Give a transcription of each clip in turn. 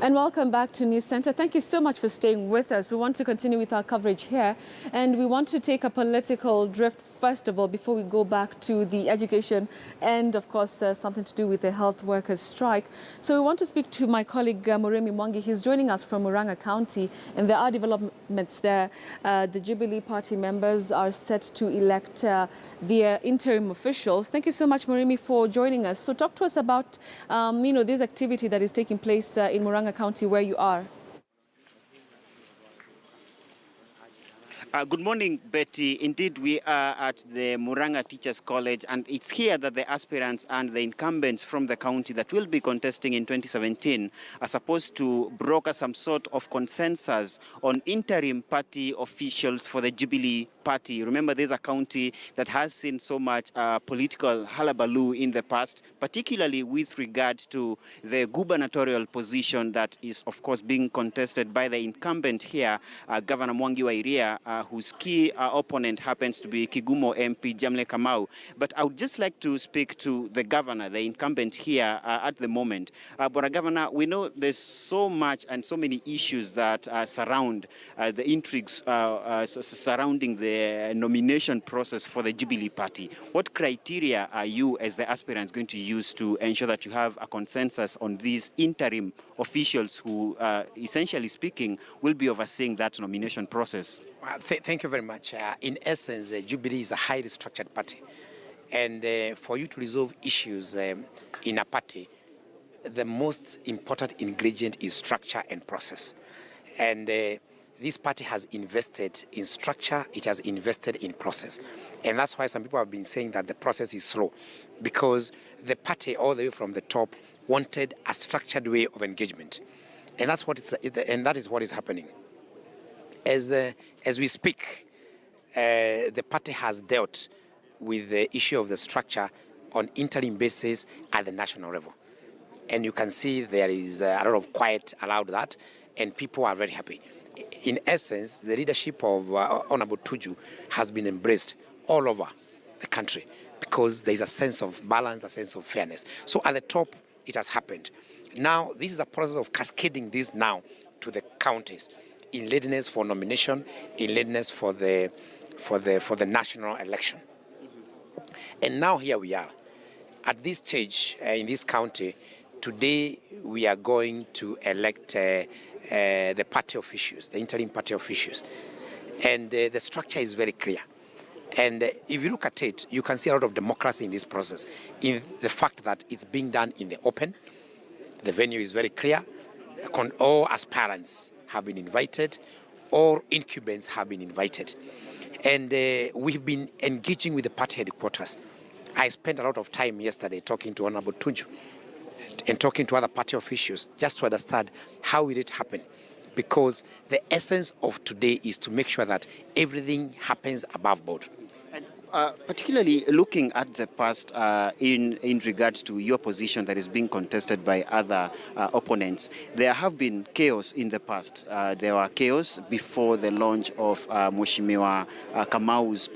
And welcome back to News Center. Thank you so much for staying with us. We want to continue with our coverage here, and we want to take a political drift first of all before we go back to the education and, of course, something to do with the health workers' strike. So we want to speak to my colleague Murang'a. He's joining us from Murang'a County, and there are developments there. The Jubilee Party members are set to elect their interim officials. Thank you so much, Murang'a, for joining us. So talk to us about, this activity that is taking place in Murang'a County where you are. Good morning, Betty. Indeed, we are at the Murang'a Teachers College, and it's here that the aspirants and the incumbents from the county that will be contesting in 2017 are supposed to broker some sort of consensus on interim party officials for the Jubilee party. Remember, there's a county that has seen so much political hullabaloo in the past, particularly with regard to the gubernatorial position that is, of course, being contested by the incumbent here, Governor Mwangi wa Iria, whose key opponent happens to be Kigumo MP Jamle Kamau. But I would just like to speak to the governor, the incumbent here at the moment. But Governor, we know there's so much and so many issues that surround the intrigues surrounding the nomination process for the Jubilee Party. What criteria are you as the aspirants going to use to ensure that you have a consensus on these interim officials who, essentially speaking, will be overseeing that nomination process? Thank you very much. In essence, Jubilee is a highly structured party. And for you to resolve issues in a party, the most important ingredient is structure and process. And this party has invested in structure, it has invested in process. And that's why some people have been saying that the process is slow, because the party all the way from the top wanted a structured way of engagement. And that is what is happening. As we speak, the party has dealt with the issue of the structure on interim basis at the national level. And you can see there is a lot of quiet around that, and people are very happy. In essence, the leadership of Honorable Tuju has been embraced all over the country because there is a sense of balance, a sense of fairness. So at the top, it has happened. Now, this is a process of cascading this now to the counties in readiness for nomination, in readiness for the national election. And now here we are. At this stage in this county, today we are going to elect the party officials, the interim party officials. And the structure is very clear. And if you look at it, you can see a lot of democracy in this process, in the fact that it's being done in the open. The venue is very clear. All aspirants have been invited. All incumbents have been invited. And we've been engaging with the party headquarters. I spent a lot of time yesterday talking to Honorable Tuju and talking to other party officials just to understand how will it happen. Because the essence of today is to make sure that everything happens above board. Particularly looking at the past in regards to your position that is being contested by other opponents, there have been chaos in the past. There were chaos before the launch of Mheshimiwa Kamau's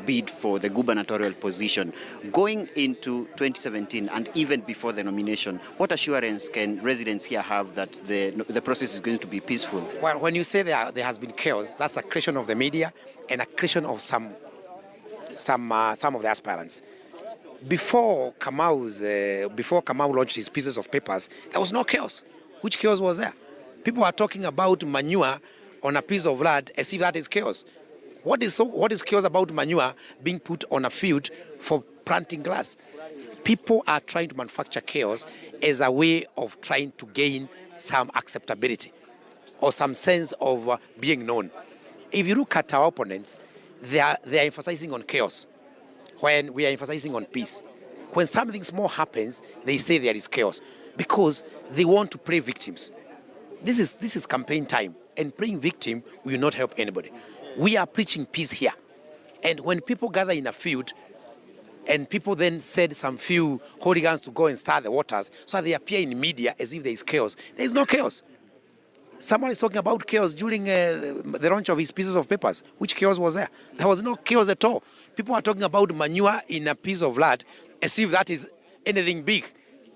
bid for the gubernatorial position. Going into 2017 and even before the nomination, what assurance can residents here have that the process is going to be peaceful? Well, when you say there has been chaos, that's a creation of the media and a creation of some of the aspirants. Before Kamau launched his pieces of papers, there was no chaos. Which chaos was there? People are talking about manure on a piece of land as if that is chaos. What is chaos about manure being put on a field for planting grass? People are trying to manufacture chaos as a way of trying to gain some acceptability or some sense of being known. If you look at our opponents, they are emphasizing on chaos when we are emphasizing on peace. When something small happens, they say there is chaos because they want to play victims. This is campaign time, and playing victim will not help anybody. We are preaching peace here. And when people gather in a field and people then said some few hooligans to go and stir the waters, so they appear in media as if there is chaos. There is no chaos. Someone is talking about chaos during the launch of his pieces of papers. Which chaos was there? There was no chaos at all. People are talking about manure in a piece of land as if that is anything big.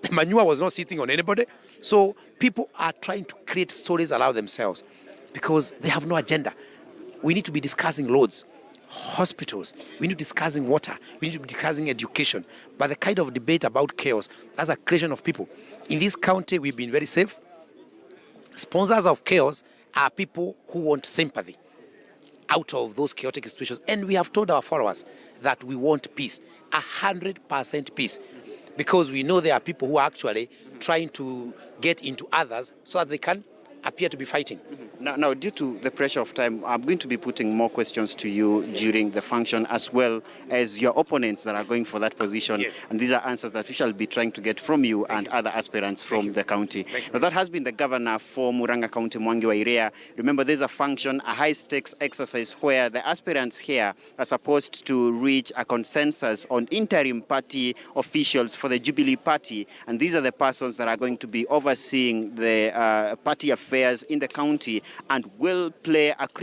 The manure was not sitting on anybody. So people are trying to create stories around themselves because they have no agenda. We need to be discussing roads, hospitals, we need to be discussing water, we need to be discussing education. But the kind of debate about chaos, that's a creation of people. In this county, we've been very safe. Sponsors of chaos are people who want sympathy out of those chaotic situations. And we have told our followers that we want peace, 100% peace. Because we know there are people who are actually trying to get into others so that they can appear to be fighting. Now, due to the pressure of time, I'm going to be putting more questions to you during the function, as well as your opponents that are going for that position. Yes. And these are answers that we shall be trying to get from you and other aspirants from the county. Now, that has been the governor for Murang'a County, Mwangi wa Irea. Remember, there's a function, a high-stakes exercise where the aspirants here are supposed to reach a consensus on interim party officials for the Jubilee party. And these are the persons that are going to be overseeing the party affairs in the county and will play a critical